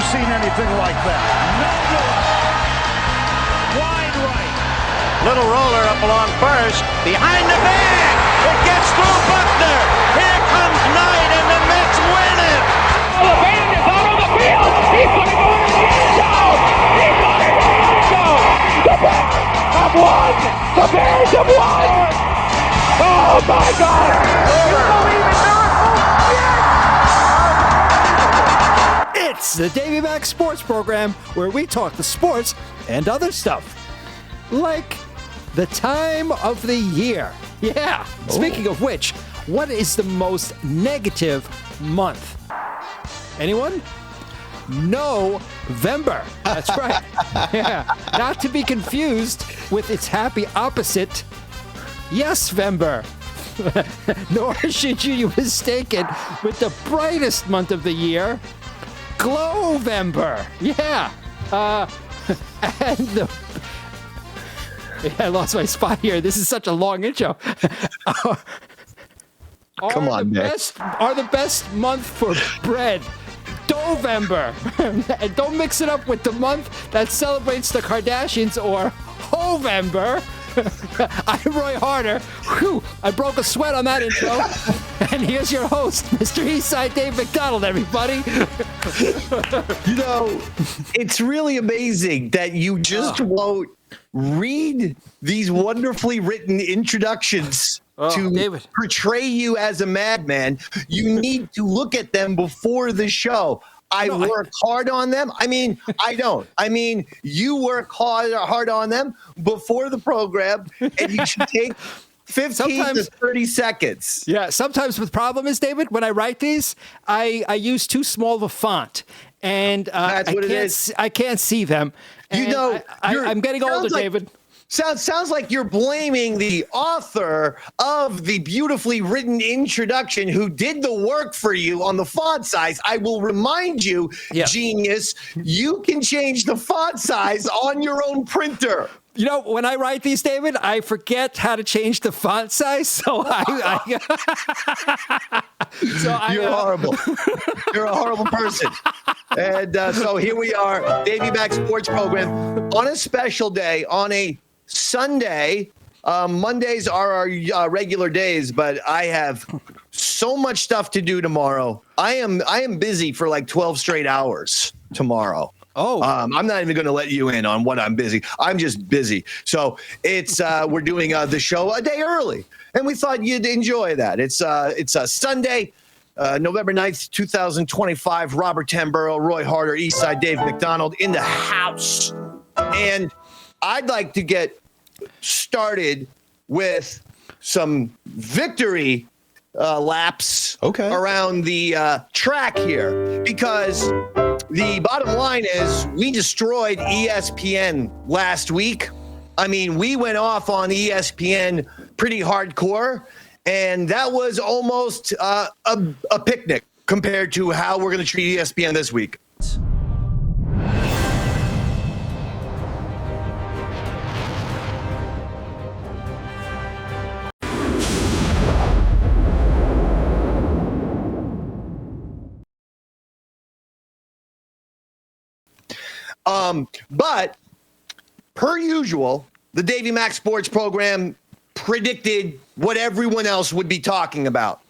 seen anything like that. No good. Wide right. Little roller up along first. Behind the bag. It gets through Buckner. Here comes Knight, and the Mets win it. Oh, the band is out on the field. He's going to go into the end zone. He's going to the end zone. The Bears have won. The Bears have won. Oh, my God. You believe in miracles? Yes. It's the Davey Mac Sports Program, where we talk the sports and other stuff. Like the time of the year. Yeah. Speaking of which, what is the most negative month? Anyone? November. That's right. Yeah. Not to be confused with its happy opposite, Yes-Vember. Nor should you be mistaken with the brightest month of the year, Glowvember. Yeah. And I lost my spot here. This is such a long intro. Come on, Nick. Are the best month for bread, Dovember. And don't mix it up with the month that celebrates the Kardashians or Hovember. I'm Roy Harter. Whew, I broke a sweat on that intro. And here's your host, Mr. Eastside Dave McDonald, everybody. You know, it's really amazing that you just won't read these wonderfully written introductions to David. portray you as a madman. You need to look at them before the show. I work hard on them. I mean, I don't. I mean, you work hard on them before the program, and you should take 15 to 30 seconds. Yeah, sometimes the problem is, David, when I write these, I use too small of a font, and That's what it is. I can't see them. You And know, I'm getting older, David. Sounds like you're blaming the author of the beautifully written introduction who did the work for you on the font size. I will remind you, genius, you can change the font size on your own printer. You know, when I write these, David, I forget how to change the font size, so You're horrible. You're a horrible person. And so here we are, Davey Mac Sports Program, on a special day, on a Sunday. Mondays are our regular days, but I have so much stuff to do tomorrow. I am busy for like 12 straight hours tomorrow. Oh, I'm not even going to let you in on what I'm busy. I'm just busy. So it's we're doing the show a day early, and we thought you'd enjoy that. It's a Sunday, November 9th, 2025. Robert Tamburro, Roy Harter, Eastside Dave McDonald in the house, and I'd like to get started with some victory laps around the track here, because the bottom line is we destroyed ESPN last week. I mean, we went off on ESPN pretty hardcore, and that was almost a picnic compared to how we're going to treat ESPN this week. But per usual, the Davey Mac Sports Program predicted what everyone else would be talking about.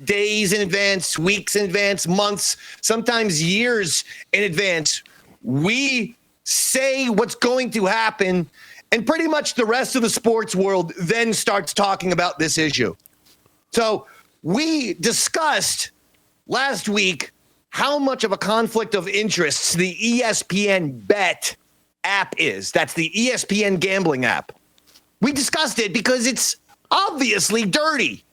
Days in advance, weeks in advance, months, sometimes years in advance. We say what's going to happen, and pretty much the rest of the sports world then starts talking about this issue. So we discussed last week how much of a conflict of interests the ESPN Bet app is. That's the ESPN gambling app. We discussed it because it's obviously dirty.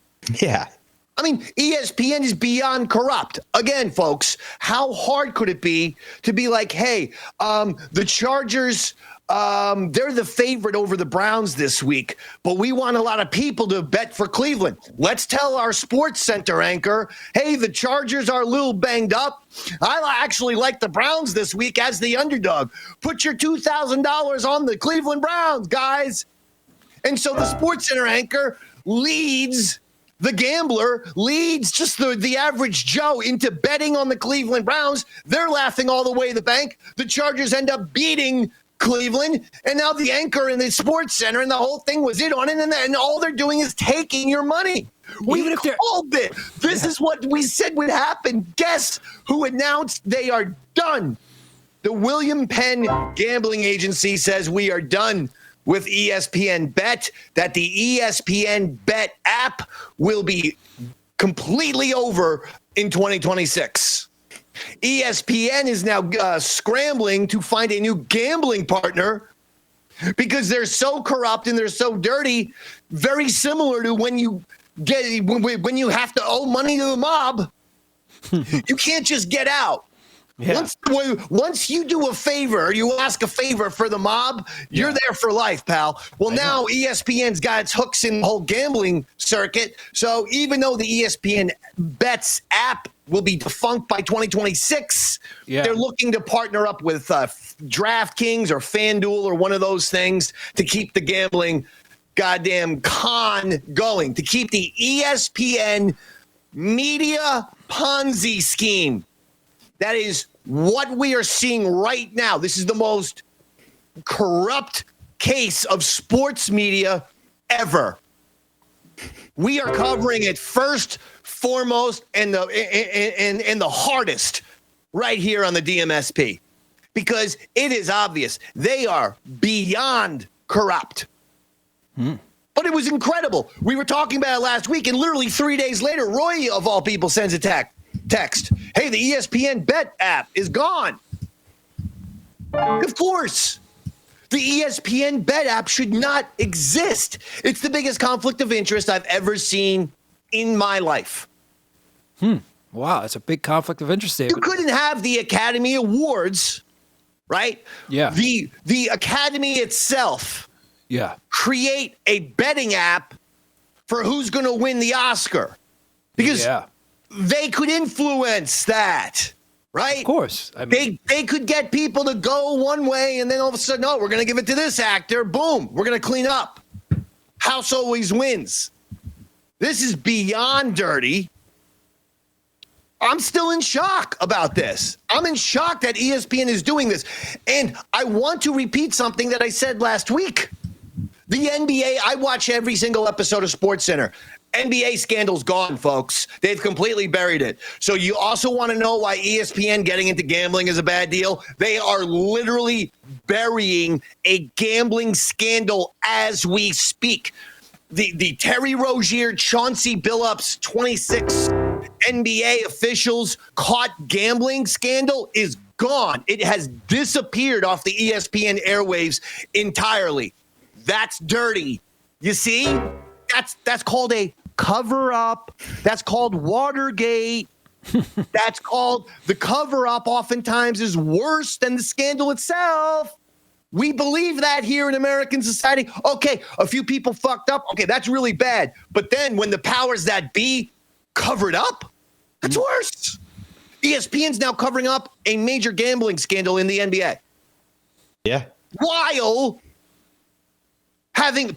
Yeah. I mean, ESPN is beyond corrupt. Again, folks, how hard could it be to be like, hey, the Chargers, they're the favorite over the Browns this week, but we want a lot of people to bet for Cleveland. Let's tell our SportsCenter anchor, hey, the Chargers are a little banged up. I actually like the Browns this week as the underdog. Put your $2,000 on the Cleveland Browns, guys. And so the SportsCenter anchor leads the gambler leads just the average Joe into betting on the Cleveland Browns. They're laughing all the way to the bank. The Chargers end up beating Cleveland, and now the anchor in the SportsCenter and the whole thing was in on it, and all they're doing is taking your money. We called it. This is what we said would happen. Guess who announced they are done? The William Penn Gambling Agency says we are done with ESPN Bet, that the ESPN Bet app will be completely over in 2026. ESPN is now scrambling to find a new gambling partner because they're so corrupt and they're so dirty, very similar to when you have to owe money to the mob. You can't just get out. Yeah. Once you do a favor, you ask a favor for the mob, you're there for life, pal. Well, now ESPN's got its hooks in the whole gambling circuit. So even though the ESPN Bets app will be defunct by 2026, they're looking to partner up with DraftKings or FanDuel or one of those things to keep the gambling goddamn con going, to keep the ESPN media Ponzi scheme. That is what we are seeing right now. This is the most corrupt case of sports media ever. We are covering it first, foremost, and the hardest right here on the DMSP, because it is obvious they are beyond corrupt. But it was incredible. We were talking about it last week, and literally 3 days later, Roy, of all people, sends a text. Hey, the ESPN Bet app is gone. Of course. The ESPN Bet app should not exist. It's the biggest conflict of interest I've ever seen in my life. Wow, that's a big conflict of interest there. You couldn't have the Academy Awards, right? Yeah. The Academy itself create a betting app for who's going to win the Oscar. Because they could influence that, right? Of course. I mean, they could get people to go one way, and then all of a sudden, oh, we're going to give it to this actor. Boom, we're going to clean up. House always wins. This is beyond dirty. I'm still in shock about this. I'm in shock that ESPN is doing this. And I want to repeat something that I said last week. The NBA, I watch every single episode of SportsCenter. NBA scandal's gone, folks. They've completely buried it. So you also want to know why ESPN getting into gambling is a bad deal? They are literally burying a gambling scandal as we speak. The Terry Rozier, Chauncey Billups, 26 NBA officials caught gambling scandal is gone. It has disappeared off the ESPN airwaves entirely. That's dirty. You see? That's called a cover-up. That's called Watergate. That's called the cover-up oftentimes is worse than the scandal itself. We believe that here in American society. Okay, a few people fucked up. Okay, that's really bad. But then when the powers that be covered up, that's worse. ESPN's now covering up a major gambling scandal in the NBA. Yeah. While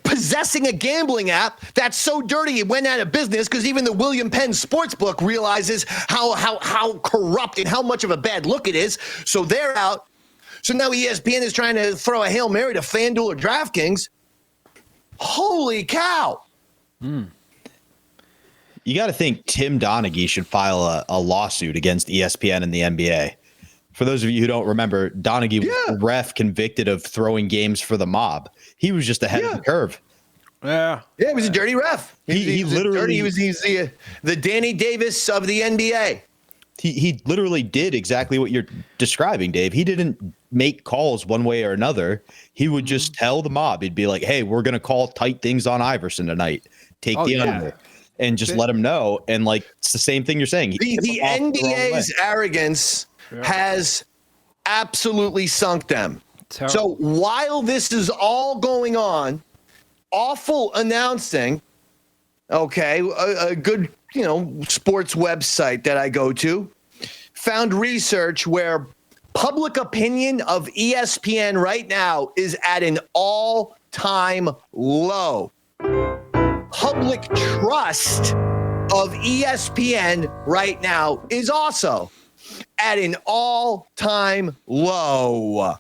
possessing a gambling app that's so dirty it went out of business because even the William Penn Sportsbook realizes how corrupt and how much of a bad look it is. So they're out. So now ESPN is trying to throw a Hail Mary to FanDuel or DraftKings. Holy cow. You got to think Tim Donaghy should file a lawsuit against ESPN and the NBA. For those of you who don't remember, Donaghy was a ref convicted of throwing games for the mob. He was just ahead of the curve. Yeah, he was a dirty ref. He literally he was the Danny Davis of the NBA. He literally did exactly what you're describing, Dave. He didn't make calls one way or another. He would just tell the mob. He'd be like, hey, we're going to call tight things on Iverson tonight. Take the under. And just let him know. And, like, it's the same thing you're saying. The NBA's arrogance has absolutely sunk them. Terrible. So while this is all going on, awful announcing, a good, sports website that I go to found research where public opinion of ESPN right now is at an all-time low. Public trust of ESPN right now is also at an all-time low.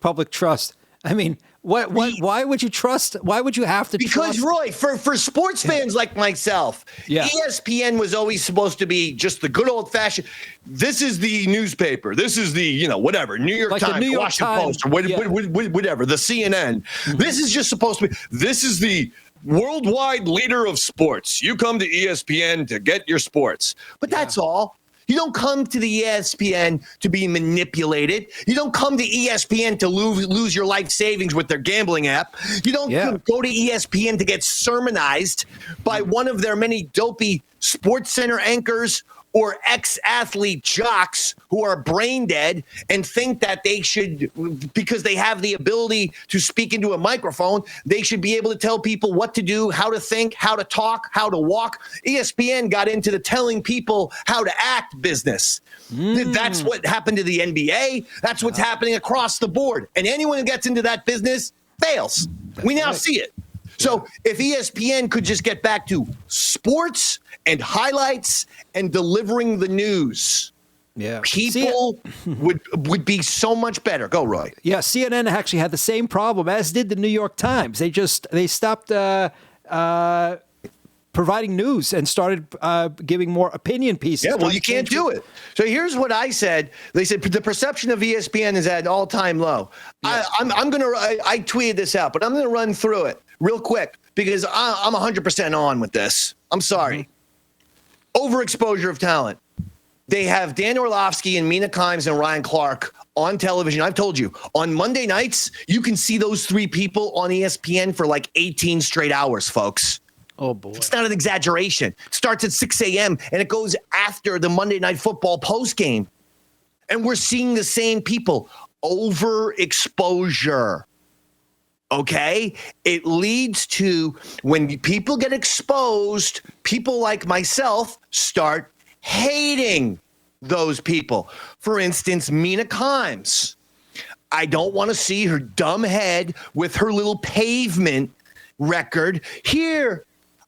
Public trust. I mean, what? Why would you trust? Why would you have to trust? Because, Roy, for sports fans like myself, ESPN was always supposed to be just the good old-fashioned, this is the newspaper, this is the, whatever, New York Times, New York Washington Times. Post, or whatever, the CNN. This is just supposed to be, this is the worldwide leader of sports. You come to ESPN to get your sports. But that's all. You don't come to the ESPN to be manipulated. You don't come to ESPN to lose your life savings with their gambling app. You don't go to ESPN to get sermonized by one of their many dopey SportsCenter anchors or ex-athlete jocks who are brain dead and think that they should, because they have the ability to speak into a microphone, they should be able to tell people what to do, how to think, how to talk, how to walk. ESPN got into the telling people how to act business. That's what happened to the NBA. That's what's happening across the board. And anyone who gets into that business fails. We now see it. So if ESPN could just get back to sports and highlights and delivering the news, people would be so much better. Go, Roy. Yeah, CNN actually had the same problem, as did the New York Times. They stopped providing news and started giving more opinion pieces. Yeah, well, you can't do it. So here's what I said. They said the perception of ESPN is at an all-time low. Yeah. I tweeted this out, but I'm gonna run through it real quick because I'm 100% on with this. I'm sorry. Overexposure of talent. They have Dan Orlovsky and Mina Kimes and Ryan Clark on television. I've told you, on Monday nights, you can see those three people on ESPN for like 18 straight hours, folks. Oh, boy. It's not an exaggeration. It starts at 6 a.m. and it goes after the Monday Night Football postgame. And we're seeing the same people. Overexposure. Okay? It leads to, when people get exposed, people like myself start hating those people. For instance, Mina Kimes. I don't want to see her dumb head with her little Pavement record. Here,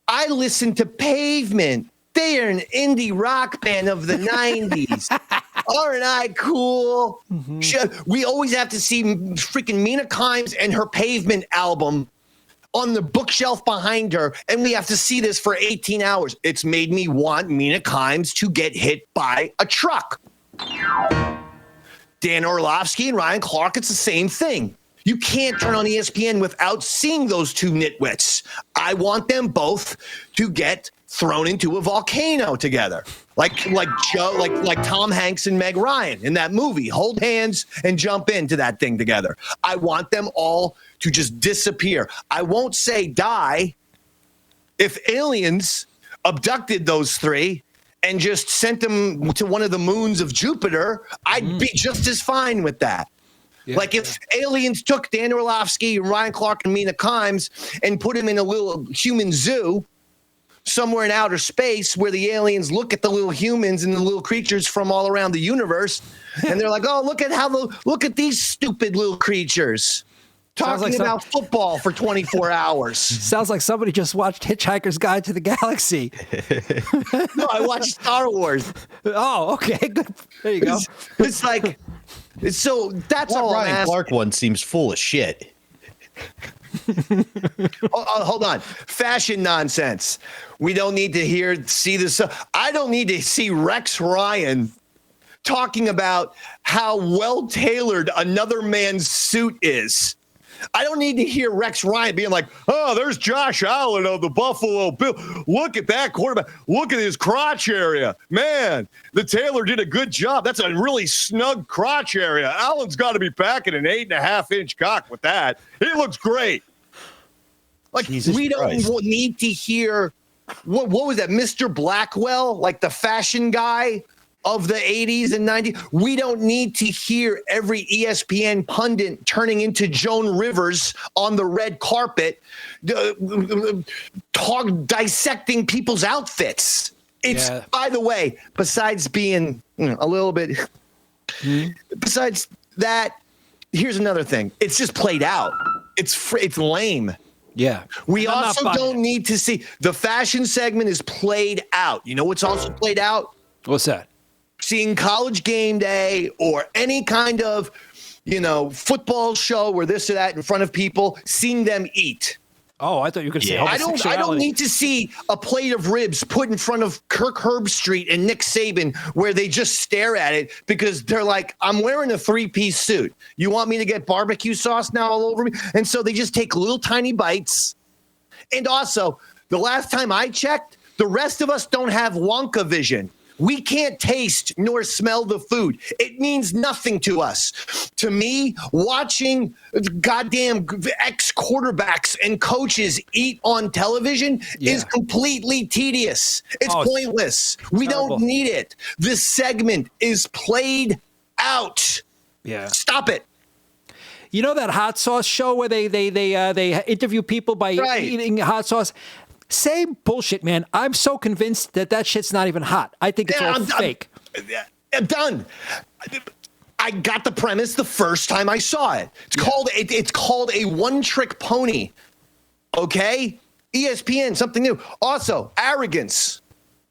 I listen to Pavement. They are an indie rock band of the 90s. Aren't I cool? We always have to see freaking Mina Kimes and her Pavement album on the bookshelf behind her, and we have to see this for 18 hours. It's made me want Mina Kimes to get hit by a truck. Dan Orlovsky and Ryan Clark, it's the same thing. You can't turn on ESPN without seeing those two nitwits. I want them both to get thrown into a volcano together, like Tom Hanks and Meg Ryan in that movie. Hold hands and jump into that thing together. I want them all to just disappear. I won't say die. If aliens abducted those three and just sent them to one of the moons of Jupiter, I'd be just as fine with that. Yeah. Like if aliens took Dan Orlovsky, Ryan Clark, and Mina Kimes and put him in a little human zoo somewhere in outer space where the aliens look at the little humans and the little creatures from all around the universe, and they're like, "Oh, look at these stupid little creatures talking about football for 24 hours." Sounds like somebody just watched Hitchhiker's Guide to the Galaxy. No, I watched Star Wars. Oh, okay, good. There you go. It's like. So that's all. Ryan Clark one seems full of shit. Hold on. Fashion nonsense. We don't need to see this. I don't need to see Rex Ryan talking about how well tailored another man's suit is. I don't need to hear Rex Ryan being like, "Oh, there's Josh Allen of the Buffalo Bill. Look at that quarterback. Look at his crotch area. Man, the tailor did a good job. That's a really snug crotch area. Allen's got to be packing an 8.5-inch cock with that. He looks great." Like, Jesus we Christ. Don't need to hear, what was that, Mr. Blackwell, like the fashion guy of the 80s and 90s. We don't need to hear every ESPN pundit turning into Joan Rivers on the red carpet, dissecting people's outfits. It's, by the way, besides being a little bit, besides that, here's another thing. It's just played out. It's lame. Yeah. We I'm not also buying don't it. need to see the fashion segment is played out. You know what's also played out? What's that? Seeing College Game Day or any kind of, football show or this or that in front of people, seeing them eat. Oh, I thought you were going to say I don't homosexuality. need to see a plate of ribs put in front of Kirk Herbstreit and Nick Saban where they just stare at it because they're like, I'm wearing a 3-piece suit. You want me to get barbecue sauce now all over me? And so they just take little tiny bites. And also, the last time I checked, the rest of us don't have Wonka vision. We can't taste nor smell the food. It means nothing to us. To me, watching goddamn ex-quarterbacks and coaches eat on television is completely tedious. It's pointless. We don't need it. This segment is played out. Yeah. Stop it. You know that hot sauce show where they interview people by eating hot sauce? Same bullshit, man. I'm so convinced that shit's not even hot. I think it's all fake. I'm done. I got the premise the first time I saw it. It's called a one-trick pony. Okay? ESPN, something new. Also, Arrogance.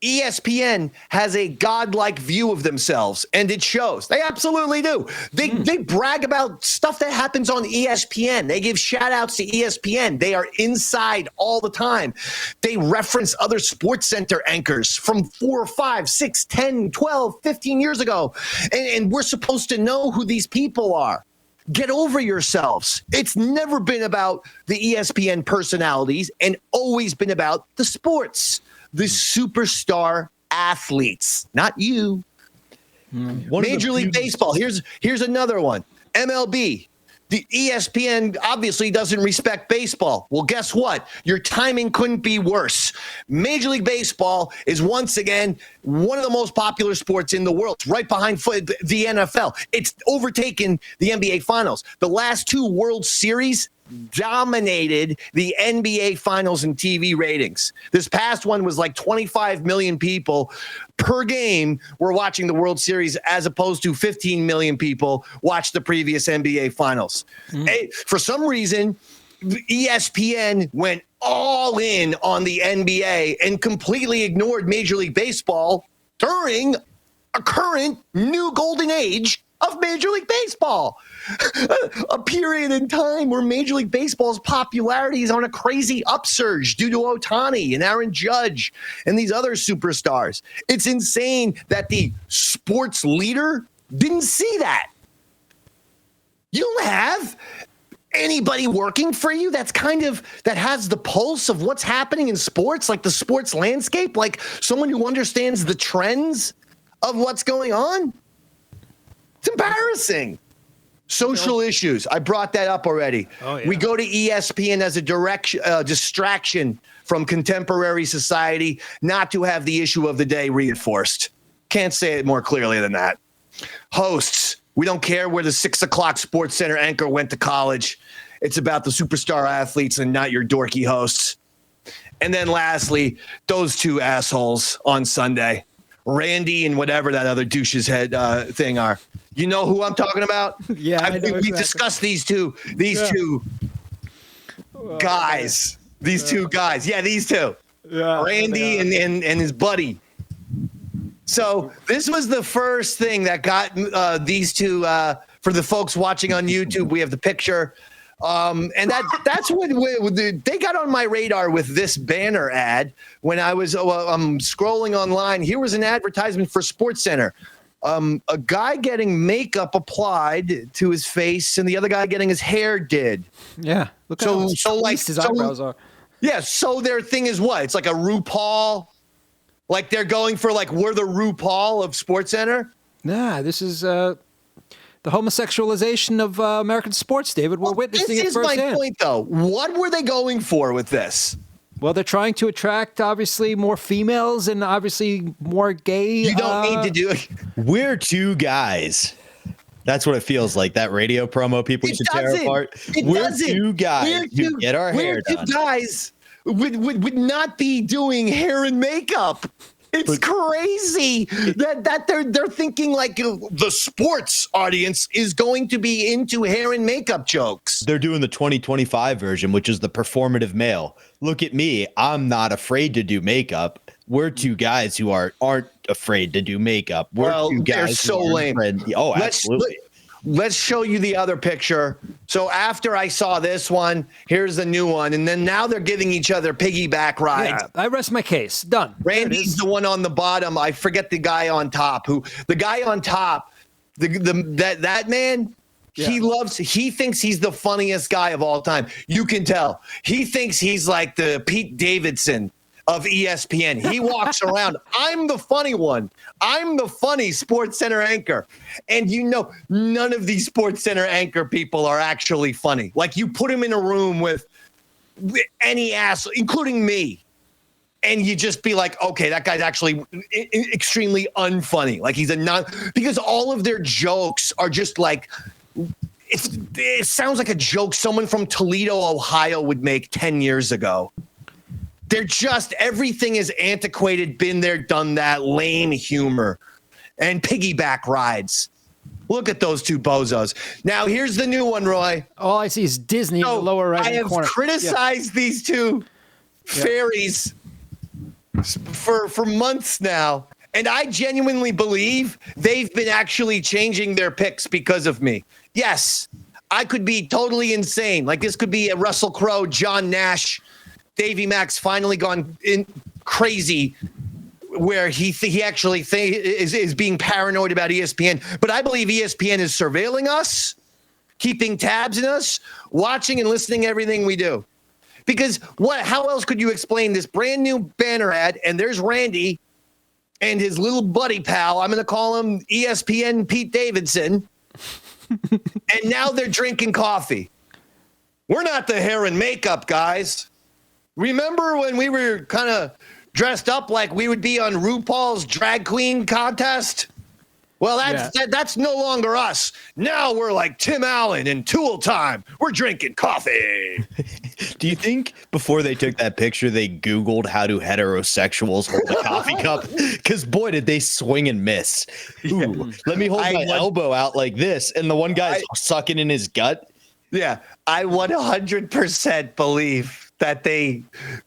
ESPN has a godlike view of themselves, and it shows. They absolutely do. They brag about stuff that happens on ESPN. They give shout-outs to ESPN. They are inside all the time. They reference other SportsCenter anchors from 4, 5, 6, 10, 12, 15 years ago, and we're supposed to know who these people are. Get over yourselves. It's never been about the ESPN personalities and always been about the sports. The superstar athletes, not you. Major League Baseball. Here's another one. MLB. The ESPN obviously doesn't respect baseball. Well, guess what? Your timing couldn't be worse. Major League Baseball is once again one of the most popular sports in the world. It's right behind the NFL. It's overtaken the NBA Finals. The last 2 World Series dominated the NBA Finals in TV ratings. This past one was like 25 million people per game were watching the World Series as opposed to 15 million people watched the previous NBA Finals. For some reason, ESPN went all in on the NBA and completely ignored Major League Baseball during a current new golden age of Major League Baseball. A period in time where Major League Baseball's popularity is on a crazy upsurge due to Ohtani and Aaron Judge and these other superstars. It's insane that the sports leader didn't see that. You don't have anybody working for you that has the pulse of what's happening in sports, like the sports landscape, like someone who understands the trends of what's going on. It's embarrassing. Social issues. I brought that up already. Oh, yeah. We go to ESPN as a distraction from contemporary society, not to have the issue of the day reinforced. Can't say it more clearly than that. Hosts. We don't care where the 6 o'clock SportsCenter anchor went to college. It's about the superstar athletes and not your dorky hosts. And then lastly, those 2 assholes on Sunday. Randy and whatever that other douche's head thing are. You know who I'm talking about? Yeah, I know exactly. We discussed these two guys. These 2 guys. Yeah, these 2. Yeah, Randy and his buddy. So this was the first thing that got these 2. For the folks watching on YouTube, we have the picture. And that's when they got on my radar with this banner ad when I was scrolling online. Here was an advertisement for SportsCenter. A guy getting makeup applied to his face and the other guy getting his hair did. Yeah. Look how his eyebrows are. Yeah. So their thing is what? It's like a RuPaul. Like they're going for we're the RuPaul of SportsCenter. Nah, this is the homosexualization of American sports, David. We're witnessing it firsthand. This is my point, though. What were they going for with this? Well, they're trying to attract, obviously, more females and obviously more gay. You don't need to do it. We're 2 guys. That's what it feels like. That radio promo people should tear apart. We're 2 guys who get our hair done. 2 guys would not be doing hair and makeup. It's crazy that they're thinking like the sports audience is going to be into hair and makeup jokes. They're doing the 2025 version, which is the performative male. Look at me. I'm not afraid to do makeup. We're two guys who aren't afraid to do makeup. We're two guys they're so lame. Oh, absolutely. Let's show you the other picture. So after I saw this one, here's the new one. And then now they're giving each other piggyback rides. Yeah, I rest my case. Done. Randy's the one on the bottom. I forget the guy on top. The guy on top, that man, he thinks he's the funniest guy of all time. You can tell. He thinks he's like the Pete Davidson of ESPN. He walks around. I'm the funny one. I'm the funny SportsCenter anchor. And none of these SportsCenter anchor people are actually funny. Like you put him in a room with any ass, including me, and you just be like, okay, that guy's actually extremely unfunny. Like he's because all of their jokes are just like, it sounds like a joke someone from Toledo, Ohio would make 10 years ago. They're just, everything is antiquated, been there, done that, lame humor, and piggyback rides. Look at those two bozos. Now, here's the new one, Roy. All I see is Disney in the lower right corner. I have criticized these two fairies for months now, and I genuinely believe they've been actually changing their picks because of me. Yes, I could be totally insane. Like this could be a Russell Crowe, John Nash, Davey Mac's finally gone in crazy where he actually is being paranoid about ESPN. But I believe ESPN is surveilling us, keeping tabs on us, watching and listening to everything we do. Because how else could you explain this brand new banner ad? And there's Randy and his little buddy pal. I'm going to call him ESPN Pete Davidson. And now they're drinking coffee. We're not the hair and makeup guys. Remember when we were kind of dressed up like we would be on RuPaul's drag queen contest? Well, that's no longer us. Now we're like Tim Allen in Tool Time. We're drinking coffee. Do you think before they took that picture, they Googled how do heterosexuals hold a coffee cup? Because boy, did they swing and miss. Ooh, let me hold my elbow out like this. And the one guy's sucking in his gut. Yeah, I 100% believe that they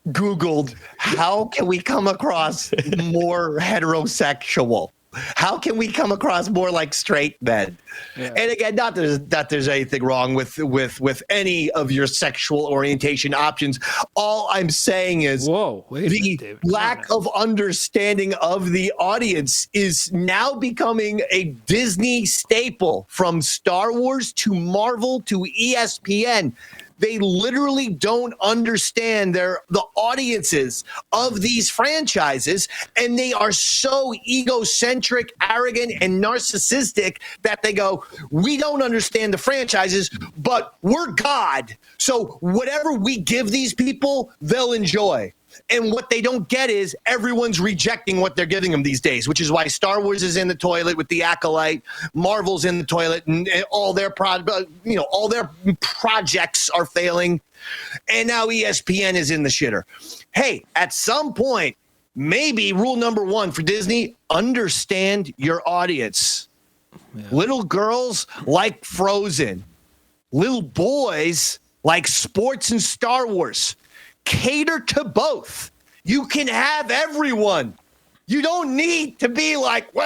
Googled, how can we come across more heterosexual? How can we come across more like straight men? Yeah. And again, not that there's anything wrong with any of your sexual orientation options. All I'm saying is the lack of understanding of the audience is now becoming a Disney staple, from Star Wars to Marvel to ESPN. They literally don't understand the audiences of these franchises, and they are so egocentric, arrogant, and narcissistic that they go, we don't understand the franchises, but we're God. So whatever we give these people, they'll enjoy. And what they don't get is everyone's rejecting what they're giving them these days, which is why Star Wars is in the toilet with the Acolyte, Marvel's in the toilet, and all their all their projects are failing, and now ESPN is in the shitter. Hey, at some point, maybe rule number one for Disney: understand your audience. Yeah. Little girls like Frozen, little boys like sports and Star Wars. Cater to both. You can have everyone. You don't need to be like, we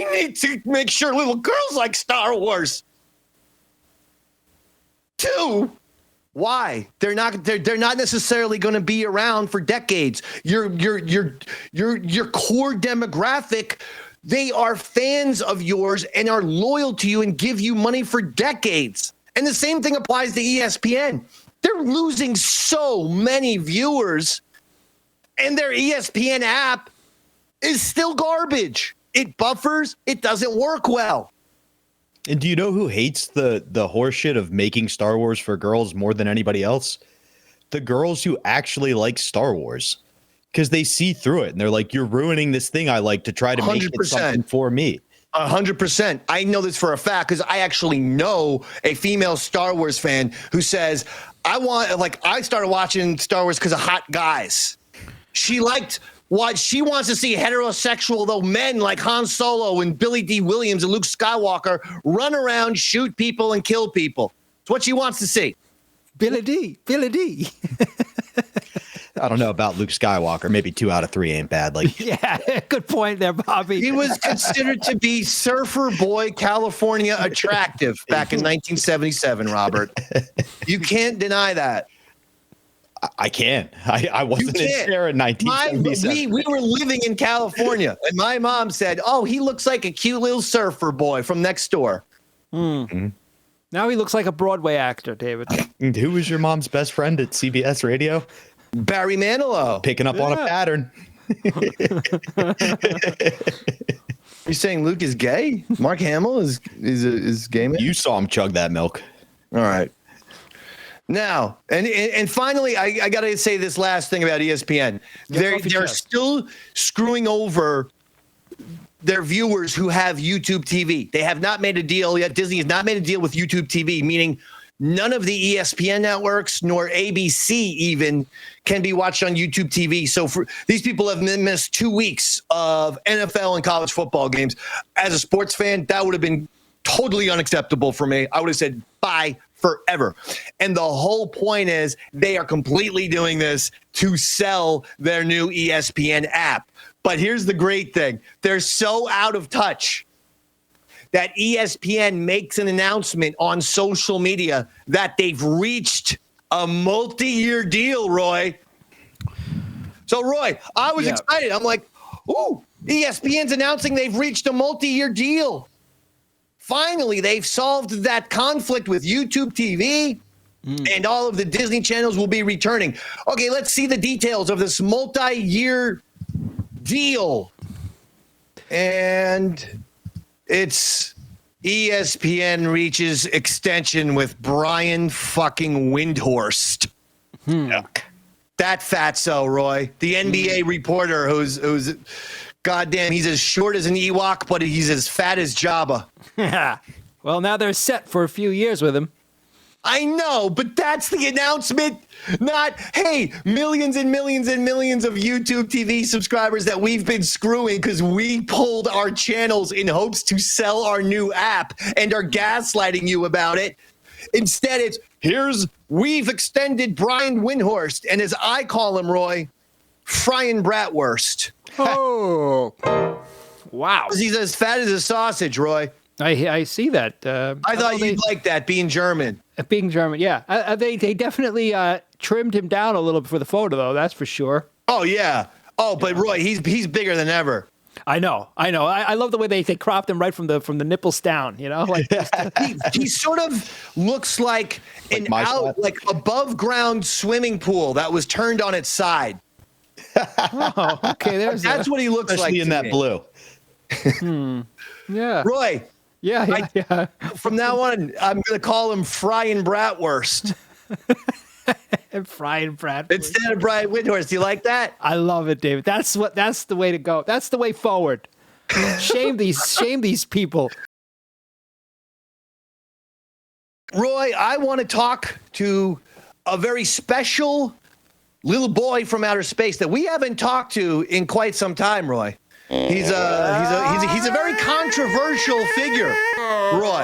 need to make sure little girls like Star Wars. Two, why? They're not necessarily going to be around for decades. Your core demographic, they are fans of yours and are loyal to you and give you money for decades. And the same thing applies to ESPN. They're losing so many viewers, and their ESPN app is still garbage. It buffers. It doesn't work well. And do you know who hates the horseshit of making Star Wars for girls more than anybody else? The girls who actually like Star Wars, because they see through it and they're like, you're ruining this thing I like to try to 100%. Make it something for me. 100%. I know this for a fact because I actually know a female Star Wars fan who says, I started watching Star Wars because of hot guys. She liked What she wants to see heterosexual, though, men like Han Solo and Billy D. Williams and Luke Skywalker run around, shoot people, and kill people. It's what she wants to see. Billy D. I don't know about Luke Skywalker. Maybe 2 out of 3 ain't bad. Like, Yeah, good point there, Bobby. He was considered to be surfer boy California attractive back in 1977, Robert. You can't deny that. I can. I wasn't in there in 1977. We were living in California, and my mom said, "Oh, he looks like a cute little surfer boy from next door." Mm-hmm. Now he looks like a Broadway actor, David. Who was your mom's best friend at CBS Radio? Barry Manilow. Picking up on a pattern. You're saying Luke is gay? Mark Hamill is gay man? You saw him chug that milk. All right. Now, and finally, I got to say this last thing about ESPN. They're still screwing over their viewers who have YouTube TV. They have not made a deal yet. Disney has not made a deal with YouTube TV, meaning none of the ESPN networks nor ABC even can be watched on YouTube TV. So for these people have missed 2 weeks of NFL and college football games. As a sports fan, that would have been totally unacceptable for me. I would have said bye forever. And the whole point is they are completely doing this to sell their new ESPN app. But here's the great thing. They're so out of touch that ESPN makes an announcement on social media that they've reached a multi-year deal, Roy. So, Roy, I was excited. I'm like, ooh, ESPN's announcing they've reached a multi-year deal. Finally, they've solved that conflict with YouTube TV, and all of the Disney channels will be returning. Okay, let's see the details of this multi-year deal. And it's ESPN reaches extension with Brian fucking Windhorst. That fatso, Roy. The NBA reporter who's goddamn, he's as short as an Ewok, but he's as fat as Jabba. Well, now they're set for a few years with him. I know, but that's the announcement. Not, hey, millions and millions and millions of YouTube TV subscribers that we've been screwing because we pulled our channels in hopes to sell our new app and are gaslighting you about it. Instead, it's, we've extended Brian Windhorst, and as I call him, Roy, Fryin Bratwurst. Oh, wow. Because he's as fat as a sausage, Roy. I see that. I thought you'd like that, being German. Being German, yeah. They definitely trimmed him down a little bit for the photo, though. That's for sure. Oh, yeah. Oh, but Roy, he's bigger than ever. I know. I love the way they cropped him right from the nipples down. You know, like he sort of looks like like above ground swimming pool that was turned on its side. Oh, okay. That's what he looks especially like in that blue. Yeah, Roy. Yeah. From now on, I'm going to call him Fryin Bratwurst. Fryin Bratwurst instead of Brian Windhorst. Do you like that? I love it, David. That's the way to go. That's the way forward. Shame these people. Roy, I want to talk to a very special little boy from outer space that we haven't talked to in quite some time, Roy. He's a very controversial figure, Roy.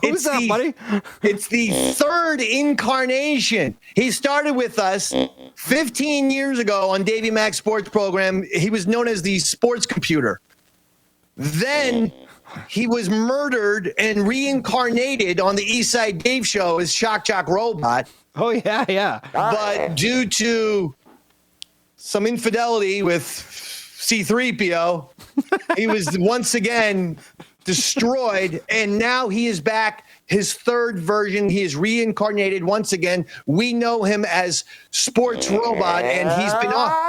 Who's that, buddy? It's the third incarnation. He started with us 15 years ago on Davey Mac Sports Program. He was known as the sports computer. Then he was murdered and reincarnated on the Eastside Dave show as Shock Jock Robot. Oh, yeah. But due to some infidelity with C-3PO, he was once again destroyed, and now he is back. His third version, he is reincarnated once again. We know him as Sports Robot, and he's been off.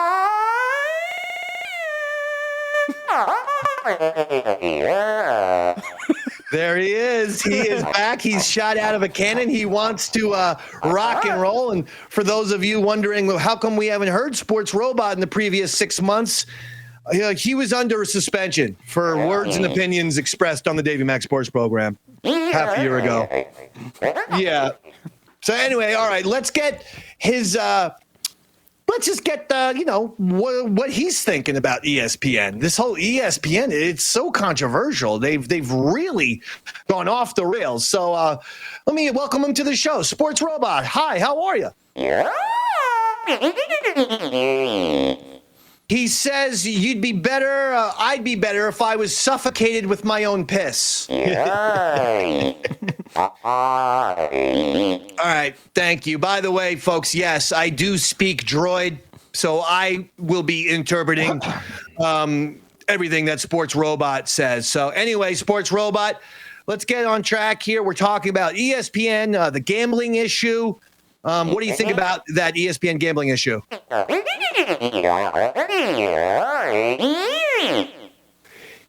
There he is. He is back. He's shot out of a cannon. He wants to rock and roll. And for those of you wondering, well, how come we haven't heard Sports Robot in the previous 6 months? He was under suspension for words and opinions expressed on the Davey Mac Sports Program half a year ago. Yeah. So anyway, all right, let's get his let's just get what he's thinking about ESPN. This whole ESPN, it's so controversial. They've really gone off the rails. So let me welcome him to the show. Sports Robot. Hi, how are you? He says you'd be better, I'd be better if I was suffocated with my own piss. All right, thank you. By the way, folks, yes, I do speak droid, so I will be interpreting everything that Sports Robot says. So anyway, Sports Robot, let's get on track here. We're talking about ESPN, the gambling issue. What do you think about that ESPN gambling issue?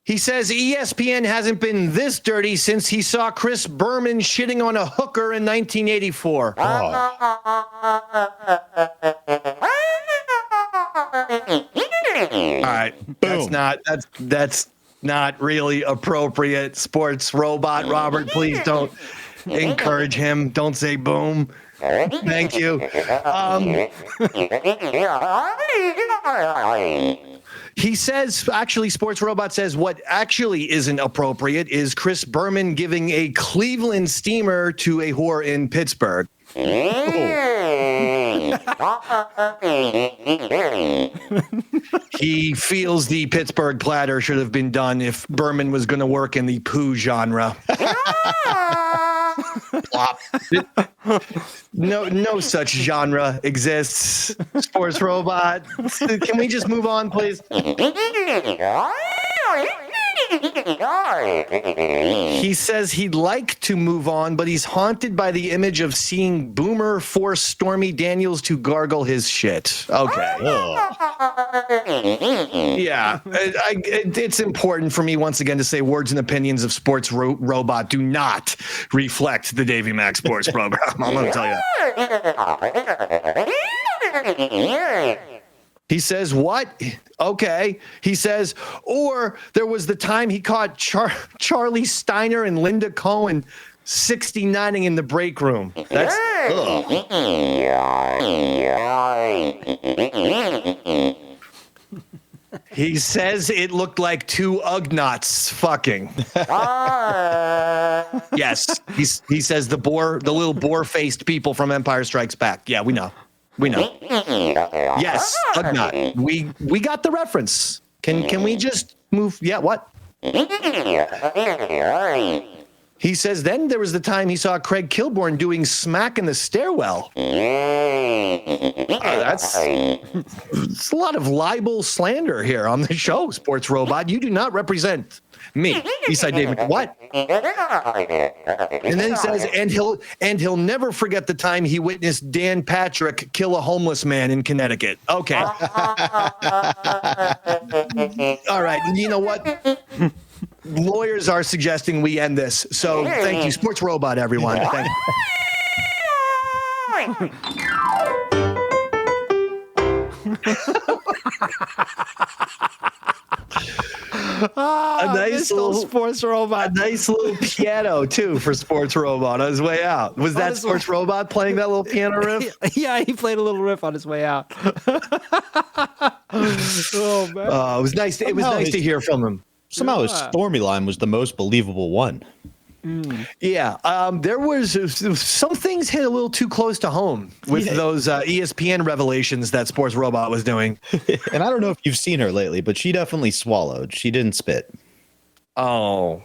He says ESPN hasn't been this dirty since he saw Chris Berman shitting on a hooker in 1984. Oh. All right, that's not really appropriate. Sports Robot Robert, please don't encourage him. Don't say boom. Thank you. He says, actually, Sports Robot says what actually isn't appropriate is Chris Berman giving a Cleveland steamer to a whore in Pittsburgh. He feels the Pittsburgh platter should have been done if Berman was going to work in the poo genre. Plop. No such genre exists. Sports Robot. Can we just move on, please? He says he'd like to move on, but he's haunted by the image of seeing Boomer force Stormy Daniels to gargle his shit. Okay. Yeah. It's important for me once again to say words and opinions of Sports Robot do not reflect the Davey Mac Sports Program. I'm going to tell you that. He says, what? Okay. He says, or there was the time he caught Charlie Steiner and Linda Cohen 69ing in the break room. That's He says it looked like two Ugnaughts fucking. Yes. He says the little boar-faced people from Empire Strikes Back. Yeah, we know. Yes, Ugnaught. We got the reference. Can we just move? Yeah, what? He says then there was the time he saw Craig Kilborn doing smack in the stairwell. It's a lot of libel slander here on the show, Sports Robot. You do not represent me. Eastside David, what? And then he says, and he'll never forget the time he witnessed Dan Patrick kill a homeless man in Connecticut. Okay. All right. You know what? Lawyers are suggesting we end this. So thank you, Sports Robot, everyone. Thank you. A nice little Sports Robot. A nice little piano too for Sports Robot on his way out. Was that Sports Robot playing that little piano riff? Yeah, he played a little riff on his way out. Oh man! It was nice. It was nice to hear from him. Somehow his Stormy line was the most believable one. Yeah, there was some things hit a little too close to home with those ESPN revelations that Sports Robot was doing. And I don't know if you've seen her lately, but she definitely swallowed. She didn't spit. Oh.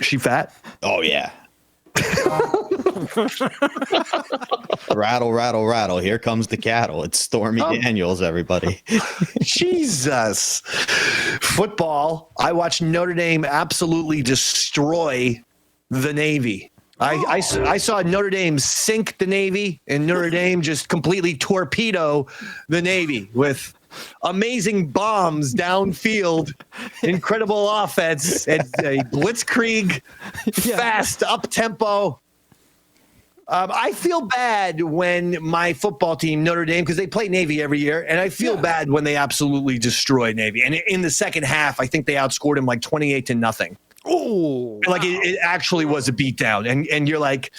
She fat? Oh, yeah. Rattle, rattle, rattle. Here comes the cattle. It's Stormy Daniels, everybody. Jesus. Football. I watched Notre Dame absolutely destroy the Navy. I saw Notre Dame sink the Navy and Notre Dame just completely torpedo the Navy with amazing bombs downfield, incredible offense, and a blitzkrieg, fast up tempo. I feel bad when my football team, Notre Dame, because they play Navy every year, and I feel bad when they absolutely destroy Navy. And in the second half, I think they outscored them like 28-0. Oh, like it actually was a beatdown, and you're like,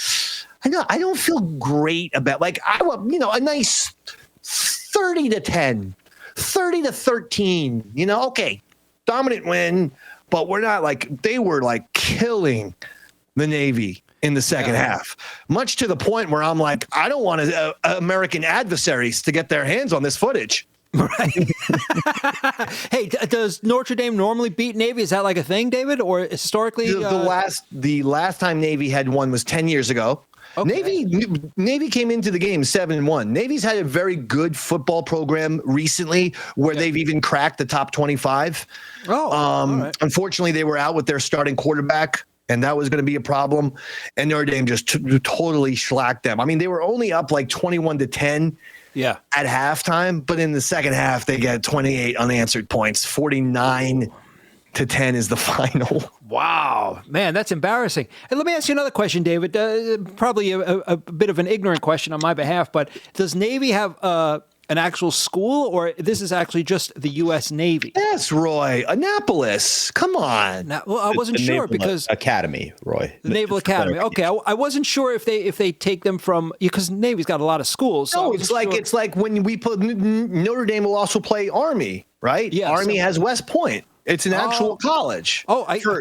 I don't feel great about a nice 30-10, 30-13. Okay, dominant win, but we're not they were killing the Navy in the second half, much to the point where I'm like, I don't want American adversaries to get their hands on this footage. Right. Hey, does Notre Dame normally beat Navy? Is that a thing, David? Or historically? The last time Navy had won was 10 years ago. Okay. Navy came into the game 7-1. Navy's had a very good football program recently where they've even cracked the top 25. All right. Unfortunately, they were out with their starting quarterback, and that was going to be a problem. And Notre Dame just totally shellacked them. I mean, they were only up 21-10. Yeah. At halftime, but in the second half, they get 28 unanswered points. 49-10 is the final. Wow, man, that's embarrassing. And let me ask you another question, David. Probably a bit of an ignorant question on my behalf, but does Navy have an actual school, or this is actually just the U.S. Navy? Yes, Roy. Annapolis. Come on. Now, well, I wasn't sure because Academy, Roy. The Naval Academy. Okay, I wasn't sure if they take them from, because Navy's got a lot of schools. So no, it's like when we put Notre Dame will also play Army, right? Yeah. Army has West Point. It's an actual college. For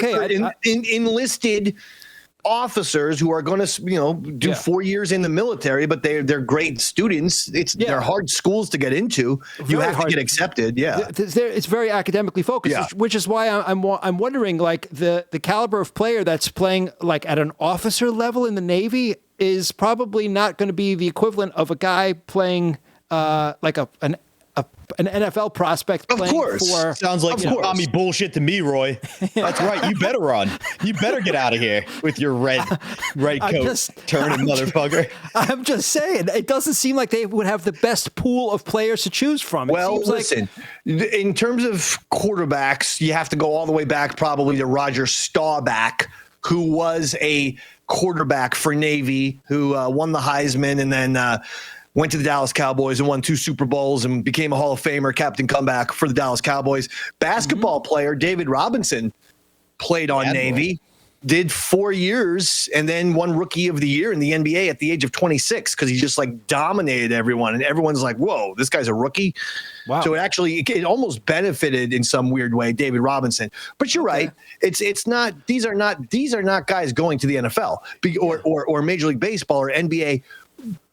enlisted officers who are going to, do 4 years in the military, but they're great students. They're hard schools to get into. You have to get accepted. Yeah, it's very academically focused, which is why I'm wondering, the caliber of player that's playing at an officer level in the Navy is probably not going to be the equivalent of a guy playing an NFL prospect playing for. Sounds like Tommy bullshit to me, Roy. That's right. You better run. You better get out of here with your red coat turning motherfucker. I'm just saying, it doesn't seem like they would have the best pool of players to choose from. Well, listen, in terms of quarterbacks, you have to go all the way back probably to Roger Staubach, who was a quarterback for Navy, who won the Heisman and then went to the Dallas Cowboys and won 2 Super Bowls and became a Hall of Famer, captain comeback for the Dallas Cowboys. Basketball player David Robinson played on Navy, did 4 years, and then won Rookie of the Year in the NBA at the age of 26 because he just dominated everyone. And everyone's like, whoa, this guy's a rookie. Wow. So it almost benefited in some weird way, David Robinson. But you're right. It's not, these are not guys going to the NFL or Major League Baseball or NBA.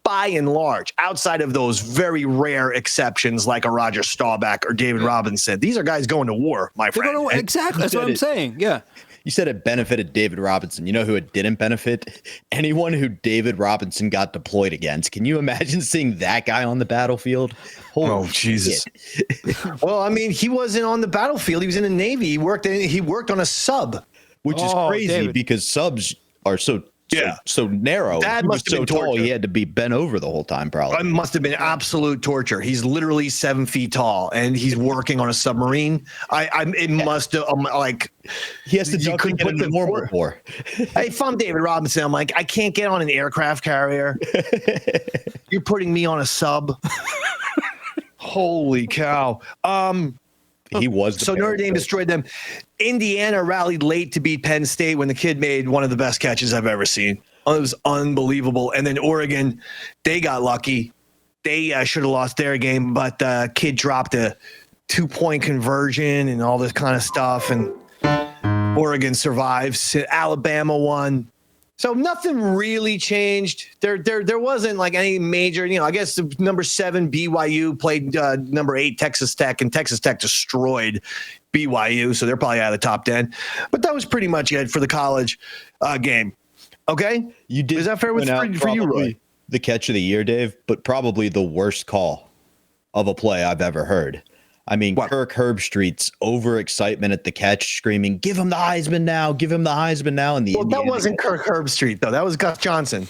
By and large, outside of those very rare exceptions like a Roger Staubach or David Robinson, these are guys going to war, my friend. Exactly. That's what I'm saying. Yeah. You said it benefited David Robinson. You know who it didn't benefit? Anyone who David Robinson got deployed against. Can you imagine seeing that guy on the battlefield? Holy Jesus. Well, I mean, he wasn't on the battlefield. He was in the Navy. He worked on a sub. Which is crazy because subs are so narrow. That he was must have so been tall. torture. He had to be bent over the whole time, probably. It must have been absolute torture. He's literally 7 feet tall, and he's working on a submarine. It must have he has to you couldn't put the normal for. If I'm David Robinson, I'm like, I can't get on an aircraft carrier. You're putting me on a sub. Holy cow. He was. So Notre Dame destroyed them. Indiana rallied late to beat Penn State when the kid made one of the best catches I've ever seen. It was unbelievable. And then Oregon, they got lucky. They should have lost their game, but the kid dropped a 2-point conversion and all this kind of stuff. And Oregon survives. Alabama won. So nothing really changed. There wasn't any major, I guess number 7 BYU played number 8 Texas Tech, and Texas Tech destroyed BYU. So they're probably out of the top 10. But that was pretty much it for the college game. Okay? Is that fair for you, Roy? The catch of the year, Dave, but probably the worst call of a play I've ever heard. I mean, Kirk Herbstreit's overexcitement at the catch, screaming, "Give him the Heisman now! Give him the Heisman now!" And that wasn't Kirk Herbstreit, though. That was Gus Johnson.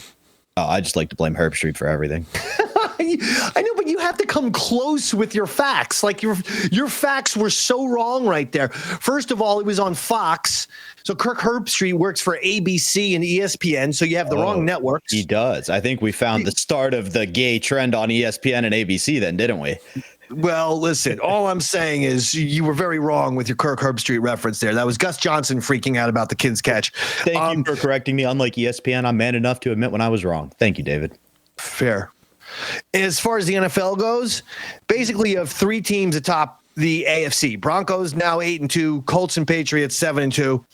Oh, I just like to blame Herbstreit for everything. I know, but you have to come close with your facts. Your facts were so wrong right there. First of all, it was on Fox. So Kirk Herbstreit works for ABC and ESPN, so you have the wrong networks. He does. I think we found the start of the gay trend on ESPN and ABC then, didn't we? Well, listen, all I'm saying is you were very wrong with your Kirk Herbstreit reference there. That was Gus Johnson freaking out about the kids' catch. Thank you for correcting me. Unlike ESPN, I'm man enough to admit when I was wrong. Thank you, David. Fair. As far as the NFL goes, basically you have three teams atop the AFC. Broncos now 8-2, Colts and Patriots 7-2.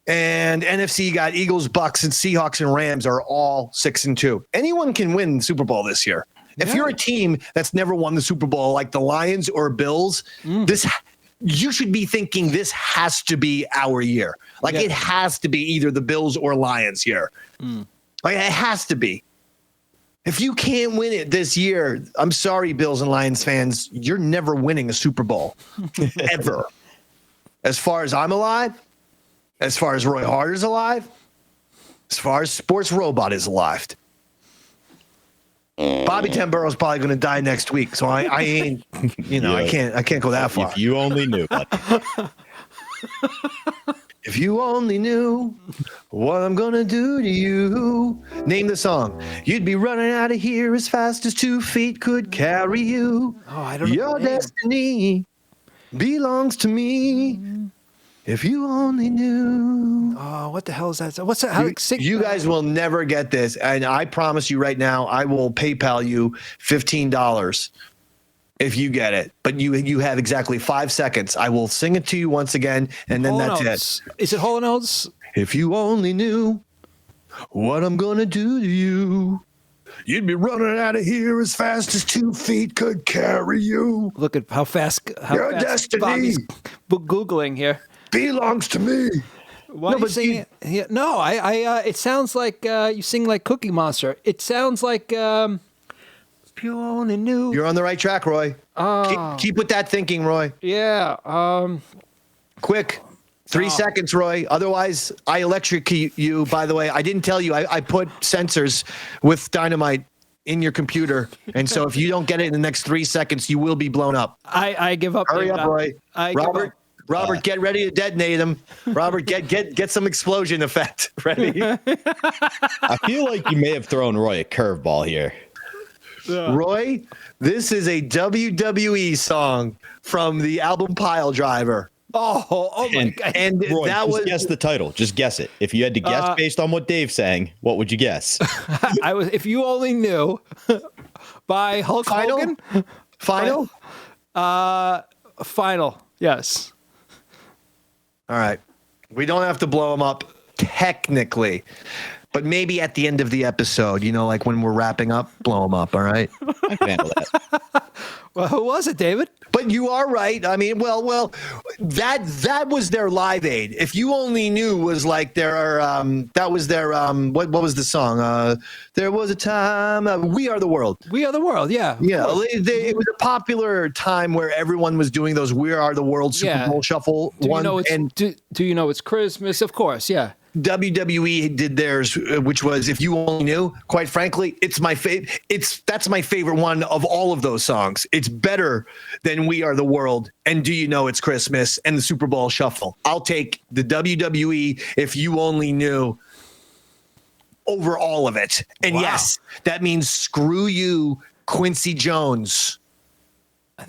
And NFC, you got Eagles, Bucks, and Seahawks and Rams are all 6-2. Anyone can win the Super Bowl this year. If you're a team that's never won the Super Bowl, like the Lions or Bills, you should be thinking this has to be our year. Like it has to be either the Bills or Lions here. Like it has to be. If you can't win it this year, I'm sorry, Bills and Lions fans, you're never winning a Super Bowl ever. As far as I'm alive, as far as Roy Harter's alive, as far as Sports Robot is alive. Bobby Tamburro is probably going to die next week, so I ain't, I can't go that far. If you only knew, buddy. If you only knew what I'm going to do to you. Name the song. You'd be running out of here as fast as 2 feet could carry you. Oh, I don't know. Your destiny belongs to me. If you only knew. Oh, what the hell is that? What's that? You guys will never get this. And I promise you right now, I will PayPal you $15 if you get it. But you have exactly 5 seconds. I will sing it to you once again, and then that's it. Is it Hall & Oates? If you only knew what I'm going to do to you, you'd be running out of here as fast as 2 feet could carry you. Look at how fast Your destiny Bobby's Googling here. belongs to me. Why are you singing? No, it sounds like you sing like Cookie Monster. It sounds like if you only knew. You're on the right track, Roy. Keep with that thinking, Roy. Yeah. Quick. 3 seconds, Roy. Otherwise, I electrocute you. By the way, I didn't tell you. I put sensors with dynamite in your computer. And so if you don't get it in the next 3 seconds, you will be blown up. I give up. Hurry up, Roy. Robert, get ready to detonate him. Robert, get some explosion effect ready. I feel like you may have thrown Roy a curveball here. Roy, this is a WWE song from the album Pile Driver. Oh my God. And Roy, that was guess the title. Just guess it. If you had to guess based on what Dave's saying, what would you guess? If you only knew by Hulk Hogan. Final? Final. Yes. All right. We don't have to blow him up technically, but maybe at the end of the episode, like when we're wrapping up, blow him up. All right. I can handle that. Well, who was it, David? But you are right. I mean, well, that was their Live Aid. If you only knew was like that was their what was the song? There was a time. We Are the World. We Are the World. Yeah. Yeah. It was a popular time where everyone was doing those We Are the World Super Bowl Shuffle. Do you know it's Christmas? Of course. Yeah. WWE did theirs, which was If You Only Knew. Quite frankly, it's my favorite. That's my favorite one of all of those songs. It's better than We Are the World and Do You Know It's Christmas and the Super Bowl Shuffle. I'll take the WWE If You Only Knew over all of it. And yes, that means screw you, Quincy Jones,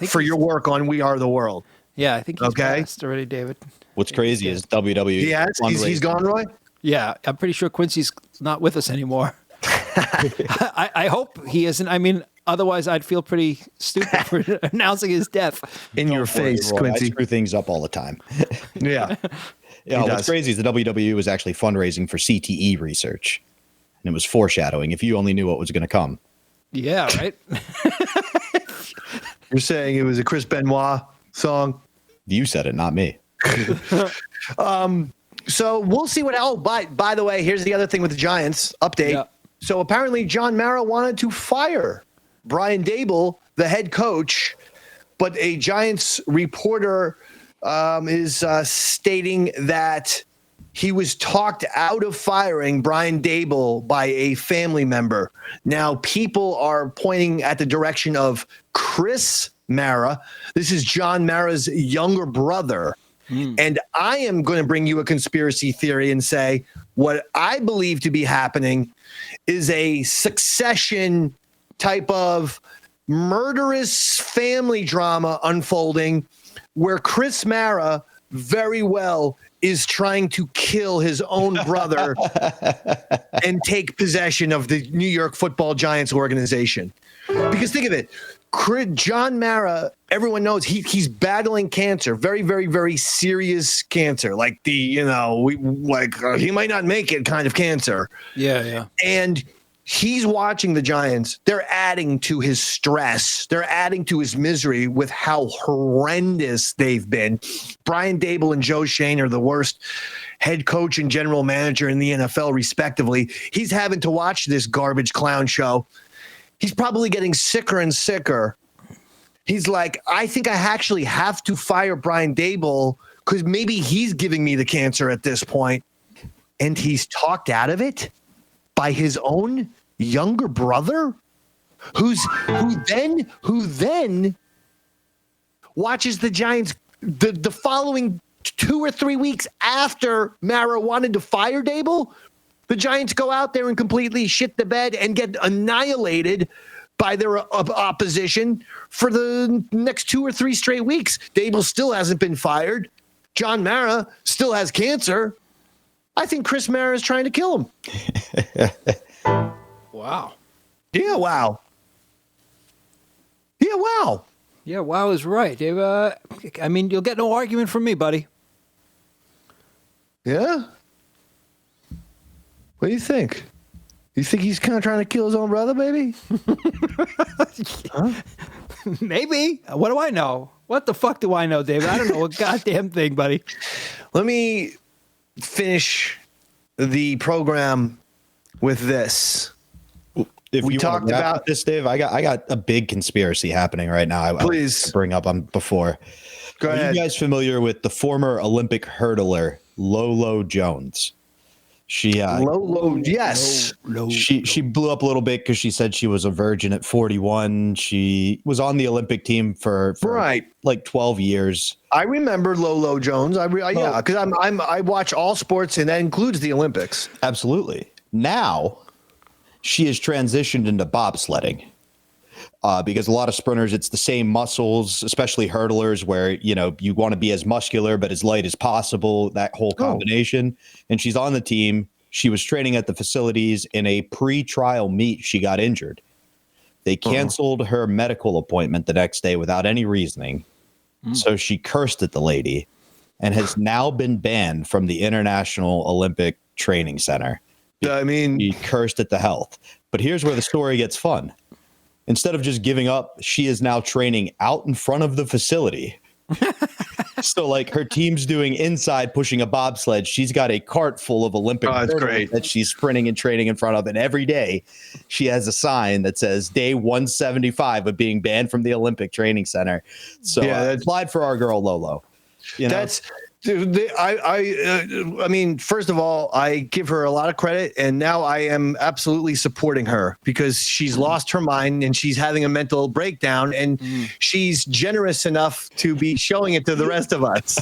for your work on We Are the World. Yeah, I think he's passed already, David. What's crazy is WWE. Yeah, he's gone, Roy? Yeah, I'm pretty sure Quincy's not with us anymore. I hope he isn't. I mean, otherwise I'd feel pretty stupid for announcing his death. In your face, Roy, Quincy. I screw things up all the time. Yeah. What's crazy is the WWE was actually fundraising for CTE research. And it was foreshadowing. If you only knew what was going to come. Yeah, right? You're saying it was a Chris Benoit song? You said it, not me. So we'll see what. Oh, by the way, here's the other thing with the Giants update. Yeah. So apparently, John Mara wanted to fire Brian Daboll, the head coach, but a Giants reporter is stating that he was talked out of firing Brian Daboll by a family member. Now, people are pointing at the direction of Chris Mara. This is John Mara's younger brother. And I am going to bring you a conspiracy theory and say what I believe to be happening is a succession type of murderous family drama unfolding where Chris Mara very well is trying to kill his own brother and take possession of the New York Football Giants organization. Because think of it, John Mara, everyone knows he's battling cancer, very, very, very serious cancer, like he might not make it kind of cancer. Yeah. And he's watching the Giants. They're adding to his stress. They're adding to his misery with how horrendous they've been. Brian Daboll and Joe Schoen are the worst head coach and general manager in the NFL, respectively. He's having to watch this garbage clown show. He's probably getting sicker and sicker. He's like, I think I actually have to fire Brian Daboll because maybe he's giving me the cancer at this point. And he's talked out of it by his own younger brother, who then watches the Giants the following 2 or 3 weeks after Mara wanted to fire Daboll. The Giants go out there and completely shit the bed and get annihilated by their opposition for the next 2 or 3 straight weeks. Daboll still hasn't been fired. John Mara still has cancer. I think Chris Mara is trying to kill him. Wow. Yeah, wow. Yeah, wow. Yeah, wow is right, Dave. I mean, you'll get no argument from me, buddy. Yeah? What do you think? You think he's kind of trying to kill his own brother, baby? Huh? Maybe. What do I know? What the fuck do I know, David? I don't know a goddamn thing, buddy. Let me finish the program with this. If we you talked wrap about up this, Dave, I got a big conspiracy happening right now. Please. I bring up on before. Go Are ahead. you guys familiar with the former Olympic hurdler Lolo Jones? She Lolo, yes. she blew up a little bit because she said she was a virgin at 41. She was on the Olympic team for Right. like 12 years. I remember Lolo Jones. Yeah, because I watch all sports, and that includes the Olympics. Absolutely. Now she has transitioned into bobsledding. Because a lot of sprinters, it's the same muscles, especially hurdlers, where, you want to be as muscular but as light as possible, that whole combination. And she's on the team. She was training at the facilities. In a pre-trial meet, she got injured. They canceled her medical appointment the next day without any reasoning. So she cursed at the lady and has now been banned from the International Olympic Training Center. I mean, She cursed at the health. But here's where the story gets fun. Instead of just giving up, she is now training out in front of the facility. So, like, her team's doing inside, pushing a bobsled. She's got a cart full of Olympic hurdles that she's sprinting and training in front of. And every day she has a sign that says day 175 of being banned from the Olympic Training Center. So I applied for our girl Lolo. That's I mean, first of all, I give her a lot of credit, and now I am absolutely supporting her because she's lost her mind and she's having a mental breakdown, and she's generous enough to be showing it to the rest of us.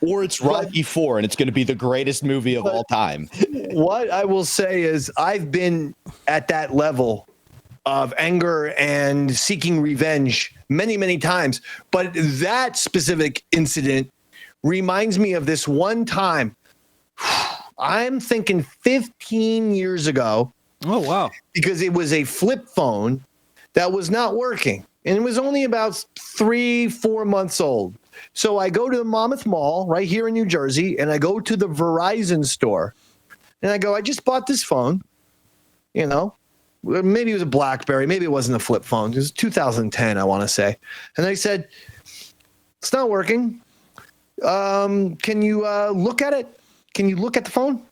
Or it's Rocky IV, and it's going to be the greatest movie of all time. What I will say is I've been at that level of anger and seeking revenge many, many times. But that specific incident reminds me of this one time. I'm thinking 15 years ago. Oh, wow. Because it was a flip phone that was not working. And it was only about 3-4 months old. So I go to the Monmouth Mall right here in New Jersey, and I go to the Verizon store. And I go, I just bought this phone, Maybe it was a BlackBerry. Maybe it wasn't a flip phone. It was 2010, I want to say. And they said, it's not working. Can you look at it? Can you look at the phone?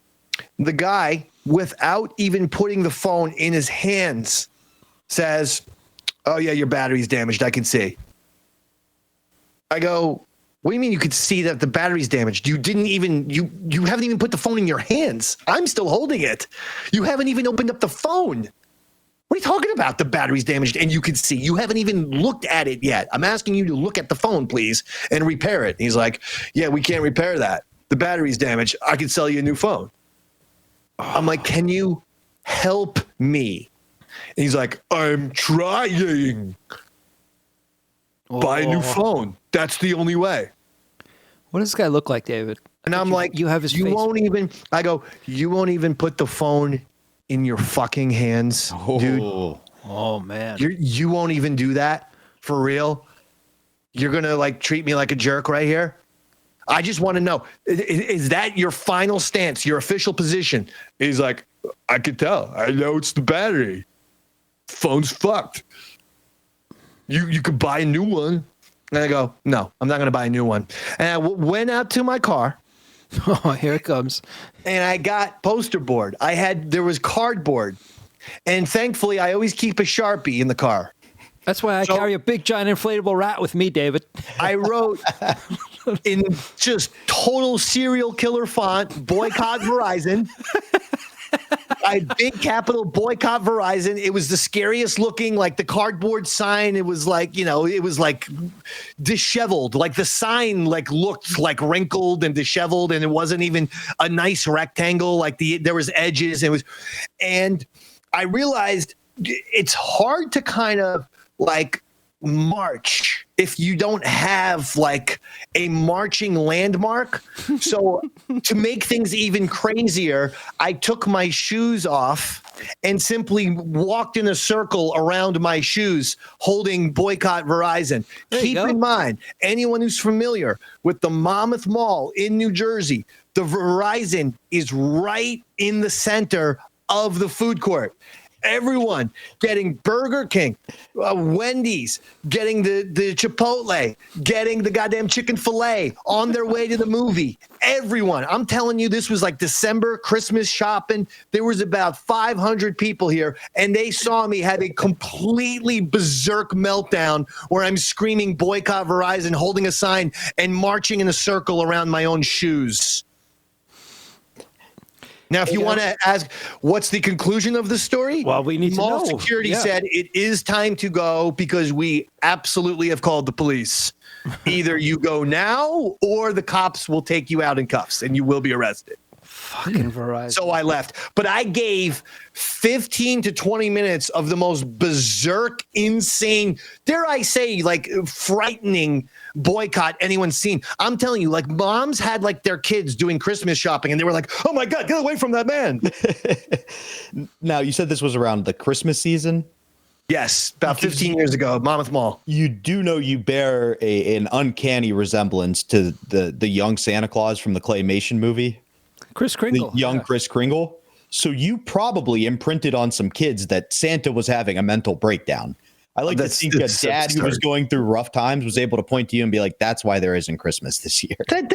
The guy, without even putting the phone in his hands, says, oh, yeah, your battery's damaged. I can see. I go, what do you mean you could see that the battery's damaged? You haven't even put the phone in your hands. I'm still holding it. You haven't even opened up the phone. What are you talking about? The battery's damaged and you can see. You haven't even looked at it yet. I'm asking you to look at the phone, please, and repair it. And he's like, yeah, we can't repair that. The battery's damaged. I can sell you a new phone. I'm like, can you help me? And he's like, I'm trying. Buy a new phone. That's the only way. What does this guy look like, David? And I'm like, you have his face. I go, you won't even put the phone in your fucking hands, dude. Oh, man. You won't even do that for real. You're going to like treat me like a jerk right here. I just want to know, is that your final stance, your official position? He's like, I could tell. I know it's the battery. Phone's fucked. You could buy a new one. And I go, no, I'm not going to buy a new one. And I went out to my car. Oh, here it comes. And I got poster board. There was cardboard. And thankfully, I always keep a Sharpie in the car. That's why I carry a big, giant inflatable rat with me, David. I wrote in just total serial killer font, boycott Verizon. I big capital boycott Verizon. It was the scariest looking, like the cardboard sign. It was like, it was like disheveled. Like the sign like looked like wrinkled and disheveled, and it wasn't even a nice rectangle. Like there was edges. And I realized it's hard to kind of like march if you don't have like a marching landmark. So to make things even crazier, I took my shoes off and simply walked in a circle around my shoes holding boycott Verizon. Keep in mind, anyone who's familiar with the Monmouth Mall in New Jersey, the Verizon is right in the center of the food court. Everyone getting Burger King, Wendy's, getting the Chipotle, getting the goddamn chicken filet on their way to the movie. Everyone. I'm telling you, this was like December, Christmas shopping. There was about 500 people here, and they saw me have a completely berserk meltdown where I'm screaming boycott Verizon, holding a sign, and marching in a circle around my own shoes. Now, if you want to ask, what's the conclusion of the story? Well, we need to know. Mall security said it is time to go because we absolutely have called the police. Either you go now or the cops will take you out in cuffs and you will be arrested. Fucking Verizon. So I left. But I gave 15 to 20 minutes of the most berserk, insane, dare I say, like frightening boycott anyone's seen. I'm telling you, like moms had like their kids doing Christmas shopping and they were like, oh my God, get away from that man. Now, you said this was around the Christmas season? Yes, about 15 years ago, Monmouth Mall. You do know you bear an uncanny resemblance to the young Santa Claus from the Claymation movie. Kris Kringle. The young Kris Kringle. So you probably imprinted on some kids that Santa was having a mental breakdown. I like to think a dad who was going through rough times was able to point to you and be like, that's why there isn't Christmas this year. You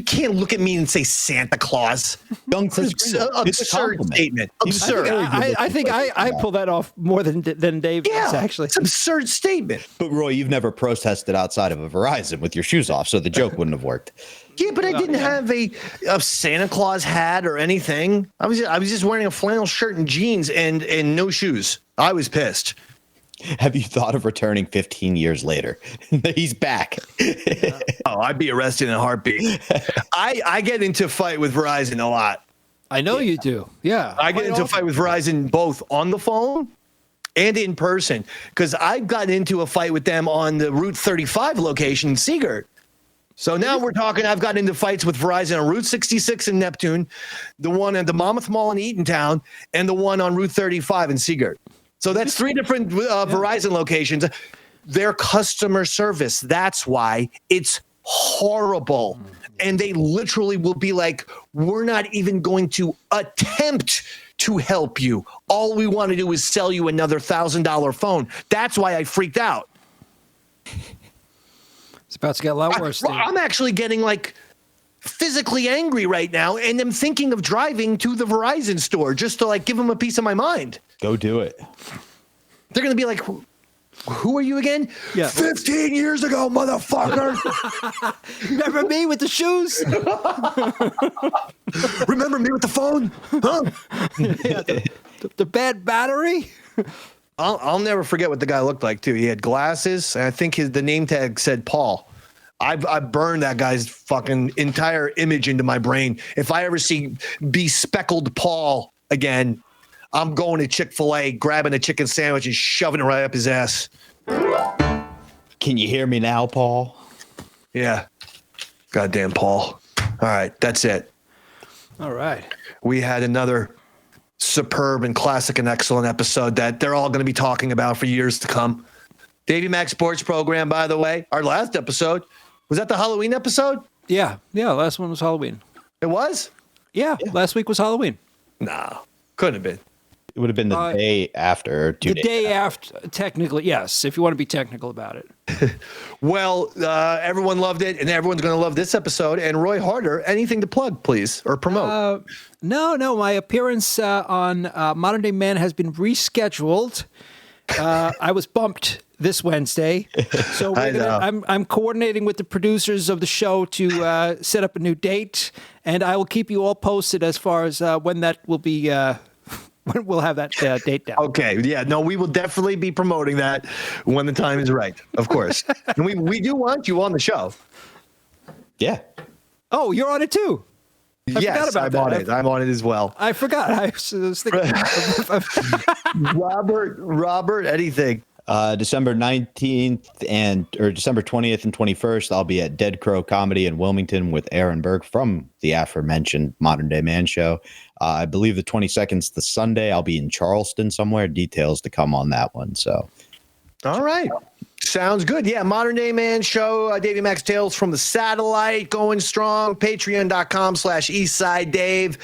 can't look at me and say Santa Claus. Young Kris Kringle. Absurd statement. Absurd. I think I pull that off more than Dave does, actually. It's an absurd statement. But Roy, you've never protested outside of a Verizon with your shoes off, so the joke wouldn't have worked. Yeah, but I didn't have a Santa Claus hat or anything. I was just wearing a flannel shirt and jeans and no shoes. I was pissed. Have you thought of returning 15 years later? He's back. Oh, I'd be arrested in a heartbeat. I get into a fight with Verizon a lot. I know you do. Yeah. I get into a fight with Verizon both on the phone and in person because I've gotten into a fight with them on the Route 35 location in Seagirt. So now we're talking, I've gotten into fights with Verizon on Route 66 in Neptune, the one at the Monmouth Mall in Eatontown, and the one on Route 35 in Seagirt. So that's three different Verizon locations. Their customer service, that's why it's horrible. And they literally will be like, we're not even going to attempt to help you. All we want to do is sell you another $1,000 phone. That's why I freaked out. It's about to get a lot worse. I'm actually getting like physically angry right now, and I'm thinking of driving to the Verizon store just to like give them a piece of my mind. Go do it. They're going to be like, who are you again? Yeah. 15 years ago, motherfucker. Remember me with the shoes? Remember me with the phone? Huh? Yeah, the bad battery? I'll never forget what the guy looked like, too. He had glasses, and I think the name tag said Paul. I burned that guy's fucking entire image into my brain. If I ever see bespeckled Paul again, I'm going to Chick-fil-A, grabbing a chicken sandwich and shoving it right up his ass. Can you hear me now, Paul? Yeah. Goddamn Paul. All right, that's it. All right. We had another superb and classic and excellent episode that they're all going to be talking about for years to come. Davey Mac Sports Program, by the way, our last episode, was that the Halloween episode? Yeah. Last one was Halloween. It was? Yeah. Last week was Halloween. No, couldn't have been. It would have been the day after. Or 2 The days day after. after, technically, yes, if you want to be technical about it. Well, everyone loved it, and everyone's going to love this episode. And Roy Harter, anything to plug, please, or promote? No. My appearance on Modern Day Man has been rescheduled. I was bumped this Wednesday, so I'm coordinating with the producers of the show to set up a new date, and I will keep you all posted as far as when that will be. When we'll have that date down. Okay, yeah, no, we will definitely be promoting that when the time is right, of course. And we do want you on the show. Yeah. Oh, you're on it too. Yes, I'm on it. I'm on it as well. I forgot. I was thinking. Robert, anything? December 19th or December 20th and 21st, I'll be at Dead Crow Comedy in Wilmington with Aaron Berg from the aforementioned Modern Day Man show. I believe the 22nd is the Sunday. I'll be in Charleston somewhere. Details to come on that one. So, all right. Sounds good. Yeah, Modern Day Man show, Davey Mac's Tales from the Satellite, going strong. Patreon.com/Eastside Dave.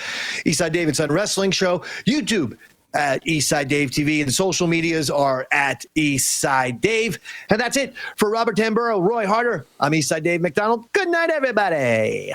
Eastside Dave and Son Wrestling Show. YouTube at Eastside Dave TV, and the social medias are at Eastside Dave. And that's it for Robert Tamburro, Roy Harter. I'm Eastside Dave McDonald. Good night, everybody.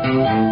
Thank you.